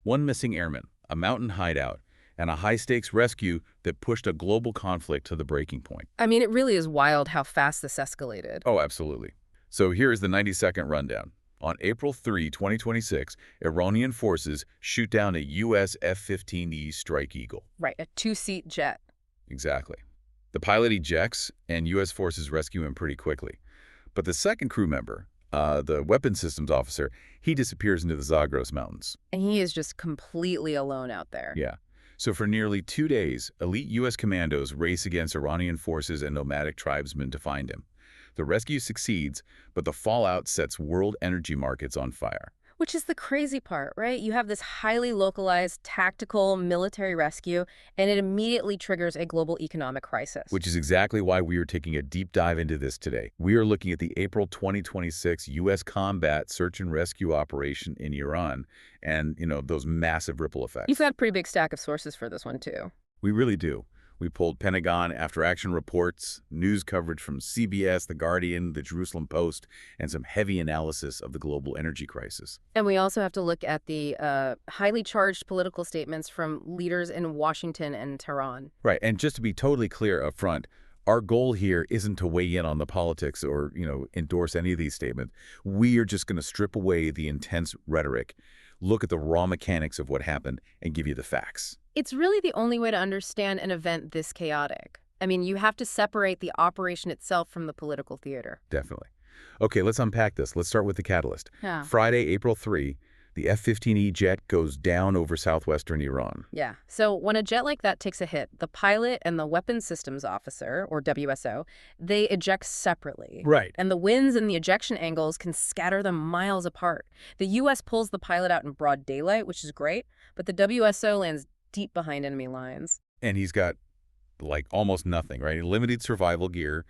One missing airman, a mountain hideout, and a high-stakes rescue that pushed a global conflict to the breaking point. I mean, it really is wild how fast this escalated. Oh, absolutely. So here's the 90-second rundown. On April 3, 2026, Iranian forces shoot down a U.S. F-15E Strike Eagle. Right, a two-seat jet. Exactly. The pilot ejects, and U.S. forces rescue him pretty quickly. But the second crew member, the weapons systems officer, he disappears into the Zagros Mountains. And he is just completely alone out there. Yeah. So for nearly 2 days, elite U.S. commandos race against Iranian forces and nomadic tribesmen to find him. The rescue succeeds, but the fallout sets world energy markets on fire. Which is the crazy part, right? You have this highly localized, tactical military rescue, and it immediately triggers a global economic crisis. Which is exactly why we are taking a deep dive into this today. We are looking at the April 2026 U.S. combat search and rescue operation in Iran and, those massive ripple effects. You've got a pretty big stack of sources for this one, too. We really do. We pulled Pentagon after-action reports, news coverage from CBS, The Guardian, The Jerusalem Post, and some heavy analysis of the global energy crisis. And we also have to look at the highly charged political statements from leaders in Washington and Tehran. Right, and just to be totally clear up front, our goal here isn't to weigh in on the politics or, endorse any of these statements. We are just going to strip away the intense rhetoric, look at the raw mechanics of what happened, and give you the facts. It's really the only way to understand an event this chaotic. I mean, you have to separate the operation itself from the political theater. Definitely. Okay, let's unpack this. Let's start with the catalyst. Yeah. Friday, April 3, the F-15E jet goes down over southwestern Iran. Yeah. So when a jet like that takes a hit, the pilot and the weapons systems officer, or WSO, they eject separately. Right. And the winds and the ejection angles can scatter them miles apart. The U.S. pulls the pilot out in broad daylight, which is great, but the WSO lands deep behind enemy lines. And he's got, almost nothing, right? Limited survival gear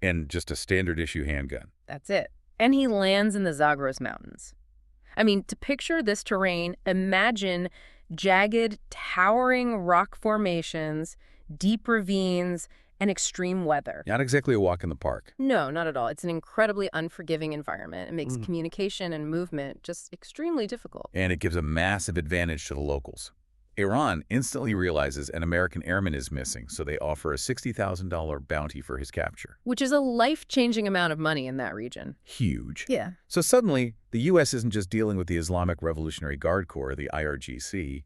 and just a standard issue handgun. That's it. And he lands in the Zagros Mountains. I mean, to picture this terrain, imagine jagged, towering rock formations, deep ravines, and extreme weather. Not exactly a walk in the park. No, not at all. It's an incredibly unforgiving environment. It makes communication and movement just extremely difficult. And it gives a massive advantage to the locals. Iran instantly realizes an American airman is missing, so they offer a $60,000 bounty for his capture. Which is a life-changing amount of money in that region. Huge. Yeah. So suddenly, the U.S. isn't just dealing with the Islamic Revolutionary Guard Corps, the IRGC.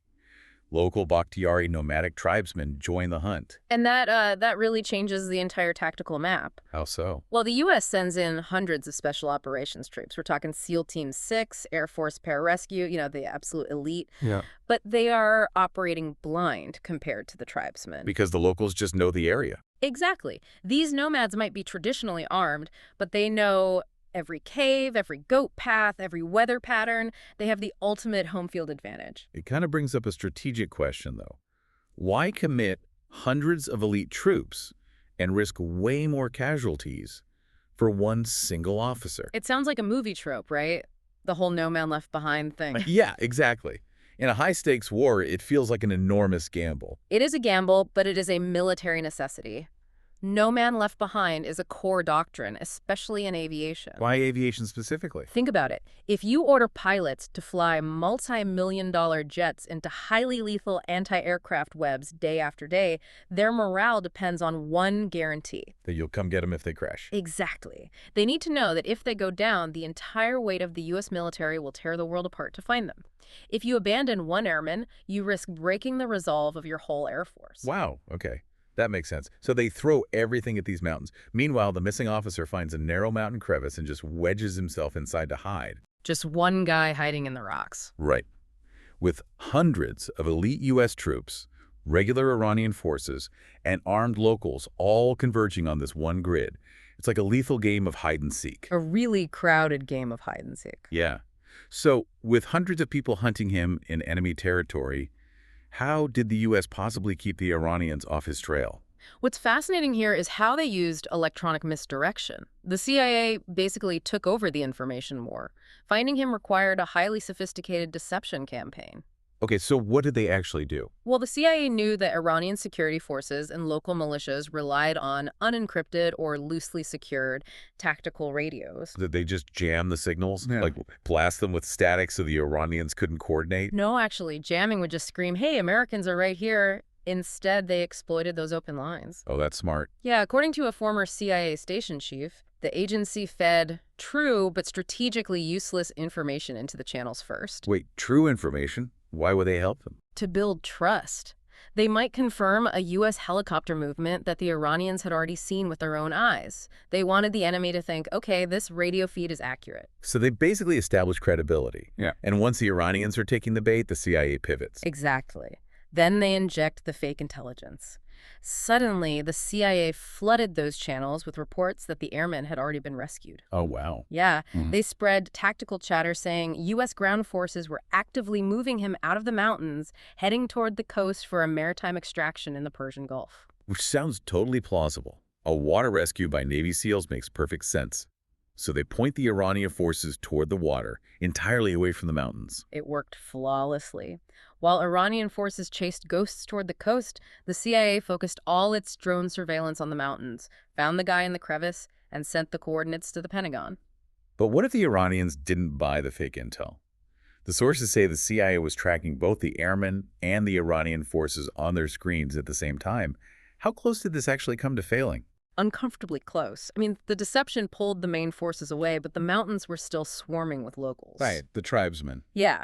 Local Bakhtiari nomadic tribesmen join the hunt. And that really changes the entire tactical map. How so? Well, the U.S. sends in hundreds of special operations troops. We're talking SEAL Team 6, Air Force Pararescue, the absolute elite. Yeah. But they are operating blind compared to the tribesmen. Because the locals just know the area. Exactly. These nomads might be traditionally armed, but they know every cave, every goat path, every weather pattern. They have the ultimate home field advantage. It kind of brings up a strategic question, though. Why commit hundreds of elite troops and risk way more casualties for one single officer? It sounds like a movie trope, right? The whole no man left behind thing. Yeah, exactly. In a high-stakes war, it feels like an enormous gamble. It is a gamble, but it is a military necessity. No man left behind is a core doctrine, especially in aviation. Why aviation specifically? Think about it. If you order pilots to fly multi-million-dollar jets into highly lethal anti-aircraft webs day after day, their morale depends on one guarantee. That you'll come get them if they crash. Exactly. They need to know that if they go down, the entire weight of the U.S. military will tear the world apart to find them. If you abandon one airman, you risk breaking the resolve of your whole Air Force. Wow, okay. That makes sense. So they throw everything at these mountains. Meanwhile, the missing officer finds a narrow mountain crevice and just wedges himself inside to hide. Just one guy hiding in the rocks. Right. With hundreds of elite U.S. troops, regular Iranian forces, and armed locals all converging on this one grid, it's like a lethal game of hide and seek. A really crowded game of hide and seek. Yeah. So with hundreds of people hunting him in enemy territory, how did the U.S. possibly keep the Iranians off his trail? What's fascinating here is how they used electronic misdirection. The CIA basically took over the information war. Finding him required a highly sophisticated deception campaign. Okay, so what did they actually do? Well, the CIA knew that Iranian security forces and local militias relied on unencrypted or loosely secured tactical radios. Did they just jam the signals? Yeah. Like blast them with static so the Iranians couldn't coordinate? No, actually, jamming would just scream, "Hey, Americans are right here." Instead, they exploited those open lines. Oh, that's smart. Yeah, according to a former CIA station chief, the agency fed true but strategically useless information into the channels first. Wait, true information? Why would they help them? To build trust. They might confirm a U.S. helicopter movement that the Iranians had already seen with their own eyes. They wanted the enemy to think, okay, this radio feed is accurate. So they basically established credibility. Yeah. And once the Iranians are taking the bait, the CIA pivots. Exactly. Then they inject the fake intelligence. Suddenly, the CIA flooded those channels with reports that the airmen had already been rescued. Oh, wow. Yeah, Mhm. they spread tactical chatter saying U.S. ground forces were actively moving him out of the mountains, heading toward the coast for a maritime extraction in the Persian Gulf. Which sounds totally plausible. A water rescue by Navy SEALs makes perfect sense. So they point the Iranian forces toward the water, entirely away from the mountains. It worked flawlessly. While Iranian forces chased ghosts toward the coast, the CIA focused all its drone surveillance on the mountains, found the guy in the crevice, and sent the coordinates to the Pentagon. But what if the Iranians didn't buy the fake intel? The sources say the CIA was tracking both the airmen and the Iranian forces on their screens at the same time. How close did this actually come to failing? Uncomfortably close. I mean, the deception pulled the main forces away, but the mountains were still swarming with locals. Right, the tribesmen. Yeah.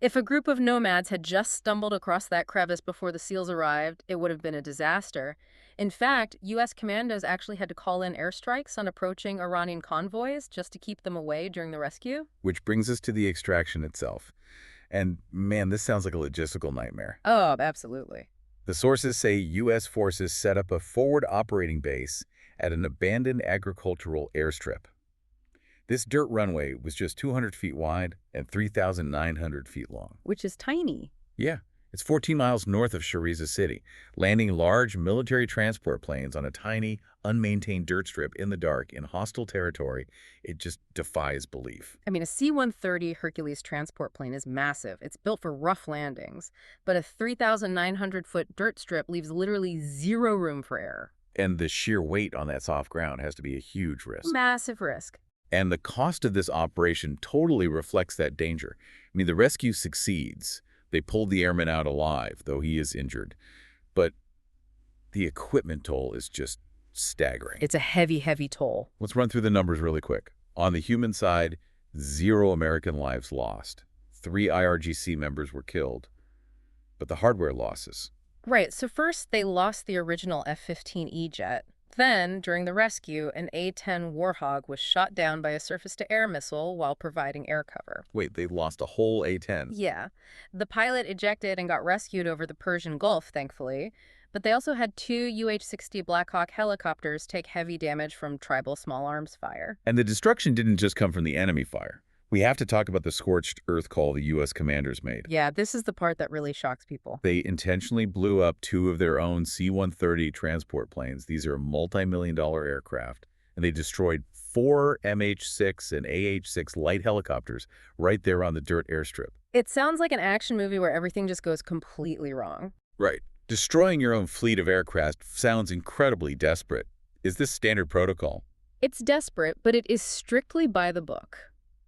If a group of nomads had just stumbled across that crevice before the SEALs arrived, it would have been a disaster. In fact, U.S. commandos actually had to call in airstrikes on approaching Iranian convoys just to keep them away during the rescue. Which brings us to the extraction itself. And man, this sounds like a logistical nightmare. Oh, absolutely. The sources say U.S. forces set up a forward operating base at an abandoned agricultural airstrip. This dirt runway was just 200 feet wide and 3,900 feet long. Which is tiny. Yeah, it's 14 miles north of Sharjah City, landing large military transport planes on a tiny, unmaintained dirt strip in the dark in hostile territory. It just defies belief. I mean, a C-130 Hercules transport plane is massive. It's built for rough landings. But a 3,900-foot dirt strip leaves literally zero room for error. And the sheer weight on that soft ground has to be a huge risk. Massive risk. And the cost of this operation totally reflects that danger. I mean, the rescue succeeds. They pulled the airman out alive, though he is injured. But the equipment toll is just staggering. It's a heavy, heavy toll. Let's run through the numbers really quick. On the human side, 0 American lives lost. 3 IRGC members were killed. But the hardware losses. Right, so first they lost the original F-15E jet. Then, during the rescue, an A-10 Warhog was shot down by a surface-to-air missile while providing air cover. Wait, they lost a whole A-10? Yeah. The pilot ejected and got rescued over the Persian Gulf, thankfully. But they also had 2 UH-60 Black Hawk helicopters take heavy damage from tribal small arms fire. And the destruction didn't just come from the enemy fire. We have to talk about the scorched earth call the U.S. commanders made. Yeah, this is the part that really shocks people. They intentionally blew up 2 of their own C-130 transport planes. These are multi-million-dollar aircraft. And they destroyed 4 MH-6 and AH-6 light helicopters right there on the dirt airstrip. It sounds like an action movie where everything just goes completely wrong. Right. Destroying your own fleet of aircraft sounds incredibly desperate. Is this standard protocol? It's desperate, but it is strictly by the book.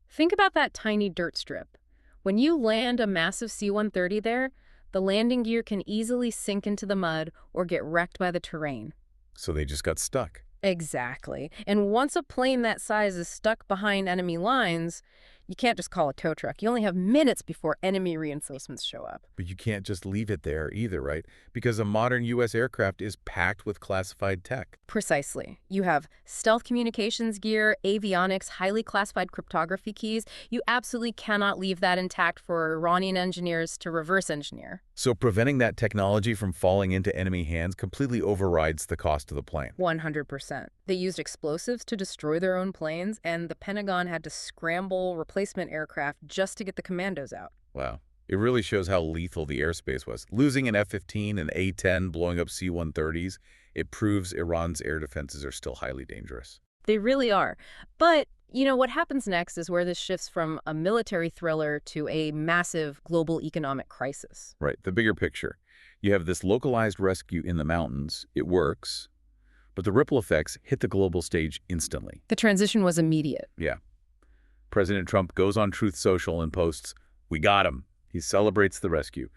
Think about that tiny dirt strip. When you land a massive C-130 there, the landing gear can easily sink into the mud or get wrecked by the terrain. So they just got stuck. Exactly. And once a plane that size is stuck behind enemy lines, you can't just call a tow truck. You only have minutes before enemy reinforcements show up. But you can't just leave it there either, right? Because a modern U.S. aircraft is packed with classified tech. Precisely. You have stealth communications gear, avionics, highly classified cryptography keys. You absolutely cannot leave that intact for Iranian engineers to reverse engineer. So preventing that technology from falling into enemy hands completely overrides the cost of the plane. 100%. They used explosives to destroy their own planes, and the Pentagon had to scramble replacement aircraft just to get the commandos out. Wow. It really shows how lethal the airspace was. Losing an F-15 and A-10, blowing up C-130s, it proves Iran's air defenses are still highly dangerous. They really are. But What happens next is where this shifts from a military thriller to a massive global economic crisis. Right, the bigger picture. You have this localized rescue in the mountains. It works, but the ripple effects hit the global stage instantly. The transition was immediate. Yeah. President Trump goes on Truth Social and posts, "We got him." He celebrates the rescue.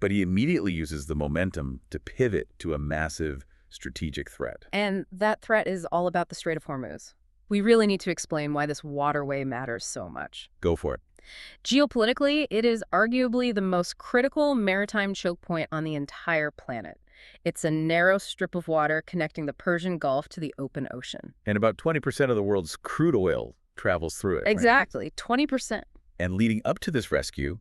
But he immediately uses the momentum to pivot to a massive strategic threat. And that threat is all about the Strait of Hormuz. We really need to explain why this waterway matters so much. Go for it. Geopolitically, it is arguably the most critical maritime choke point on the entire planet. It's a narrow strip of water connecting the Persian Gulf to the open ocean. And about 20% of the world's crude oil travels through it. Right? Exactly, 20%. And leading up to this rescue,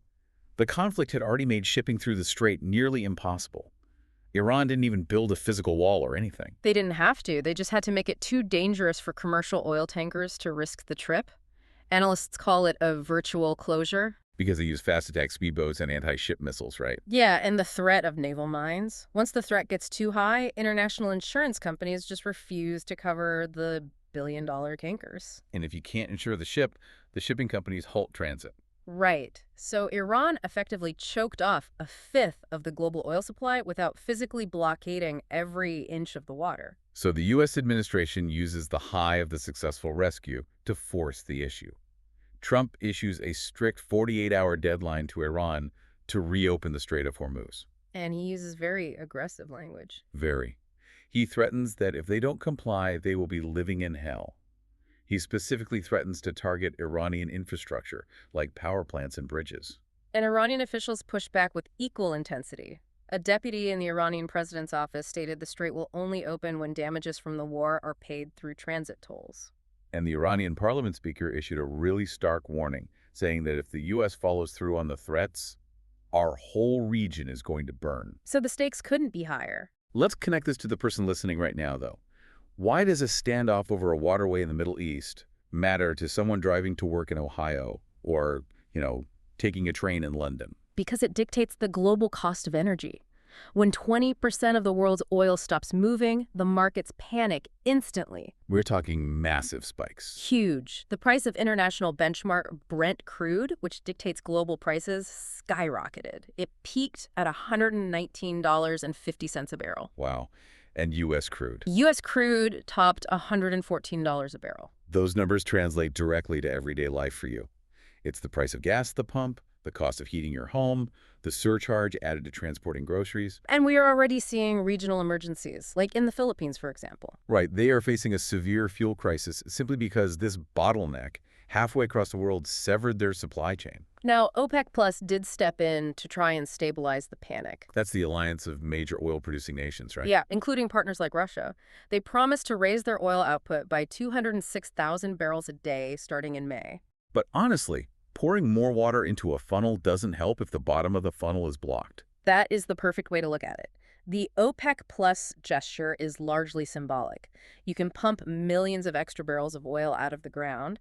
the conflict had already made shipping through the strait nearly impossible. Iran didn't even build a physical wall or anything. They didn't have to. They just had to make it too dangerous for commercial oil tankers to risk the trip. Analysts call it a virtual closure. Because they use fast-attack speedboats and anti-ship missiles, right? Yeah, and the threat of naval mines. Once the threat gets too high, international insurance companies just refuse to cover the billion-dollar tankers. And if you can't insure the ship, the shipping companies halt transit. Right. So Iran effectively choked off a fifth of the global oil supply without physically blockading every inch of the water. So the U.S. administration uses the high of the successful rescue to force the issue. Trump issues a strict 48-hour deadline to Iran to reopen the Strait of Hormuz. And he uses very aggressive language. Very. He threatens that if they don't comply, they will be living in hell. He specifically threatens to target Iranian infrastructure, like power plants and bridges. And Iranian officials push back with equal intensity. A deputy in the Iranian president's office stated the strait will only open when damages from the war are paid through transit tolls. And the Iranian parliament speaker issued a really stark warning, saying that if the U.S. follows through on the threats, our whole region is going to burn. So the stakes couldn't be higher. Let's connect this to the person listening right now, though. Why does a standoff over a waterway in the Middle East matter to someone driving to work in Ohio or, taking a train in London? Because it dictates the global cost of energy. When 20% of the world's oil stops moving, the markets panic instantly. We're talking massive spikes. Huge. The price of international benchmark Brent crude, which dictates global prices, skyrocketed. It peaked at $119.50 a barrel. Wow. And U.S. crude. U.S. crude topped $114 a barrel. Those numbers translate directly to everyday life for you. It's the price of gas at the pump, the cost of heating your home, the surcharge added to transporting groceries. And we are already seeing regional emergencies, like in the Philippines, for example. Right, they are facing a severe fuel crisis simply because this bottleneck halfway across the world severed their supply chain. Now, OPEC Plus did step in to try and stabilize the panic. That's the alliance of major oil-producing nations, right? Yeah, including partners like Russia. They promised to raise their oil output by 206,000 barrels a day starting in May. But honestly, pouring more water into a funnel doesn't help if the bottom of the funnel is blocked. That is the perfect way to look at it. The OPEC Plus gesture is largely symbolic. You can pump millions of extra barrels of oil out of the ground,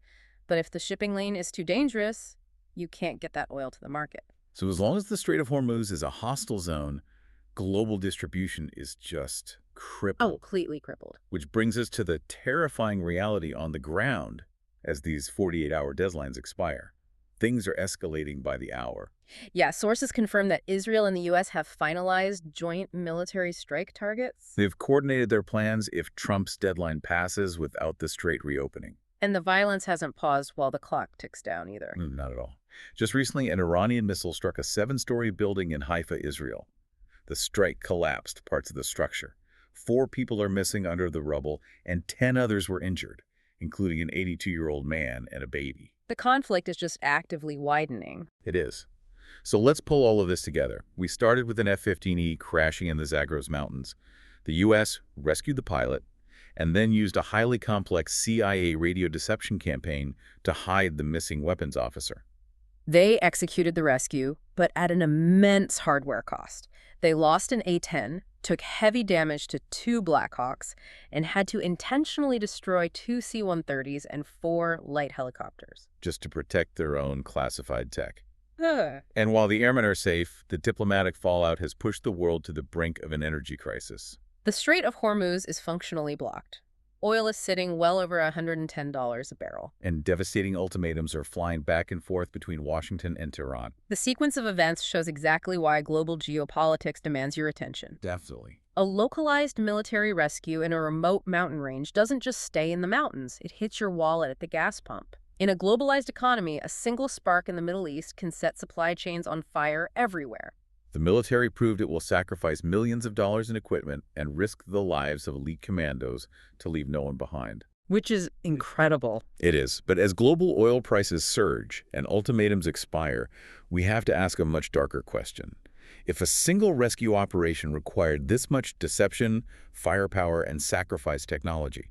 but if the shipping lane is too dangerous, you can't get that oil to the market. So as long as the Strait of Hormuz is a hostile zone, global distribution is just crippled. Oh, completely crippled. Which brings us to the terrifying reality on the ground as these 48-hour deadlines expire. Things are escalating by the hour. Yeah, sources confirm that Israel and the U.S. have finalized joint military strike targets. They've coordinated their plans if Trump's deadline passes without the strait reopening. And the violence hasn't paused while the clock ticks down either. Not at all. Just recently, an Iranian missile struck a 7-story building in Haifa, Israel. The strike collapsed parts of the structure. 4 people are missing under the rubble, and 10 others were injured, including an 82-year-old man and a baby. The conflict is just actively widening. It is. So let's pull all of this together. We started with an F-15E crashing in the Zagros Mountains. The U.S. rescued the pilot and then used a highly complex CIA radio deception campaign to hide the missing weapons officer. They executed the rescue, but at an immense hardware cost. They lost an A-10, took heavy damage to 2 Blackhawks, and had to intentionally destroy 2 C-130s and 4 light helicopters. Just to protect their own classified tech. Ugh. And while the airmen are safe, the diplomatic fallout has pushed the world to the brink of an energy crisis. The Strait of Hormuz is functionally blocked. Oil is sitting well over $110 a barrel. And devastating ultimatums are flying back and forth between Washington and Tehran. The sequence of events shows exactly why global geopolitics demands your attention. Definitely. A localized military rescue in a remote mountain range doesn't just stay in the mountains. It hits your wallet at the gas pump. In a globalized economy, a single spark in the Middle East can set supply chains on fire everywhere. The military proved it will sacrifice millions of dollars in equipment and risk the lives of elite commandos to leave no one behind. Which is incredible. It is. But as global oil prices surge and ultimatums expire, we have to ask a much darker question. If a single rescue operation required this much deception, firepower, and sacrifice technology,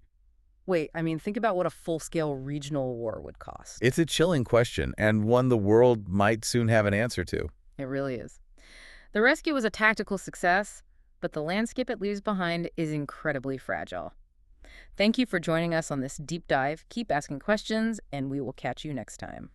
Wait, think about what a full-scale regional war would cost. it's a chilling question and one the world might soon have an answer to. It really is. The rescue was a tactical success, but the landscape it leaves behind is incredibly fragile. Thank you for joining us on this deep dive. Keep asking questions, and we will catch you next time.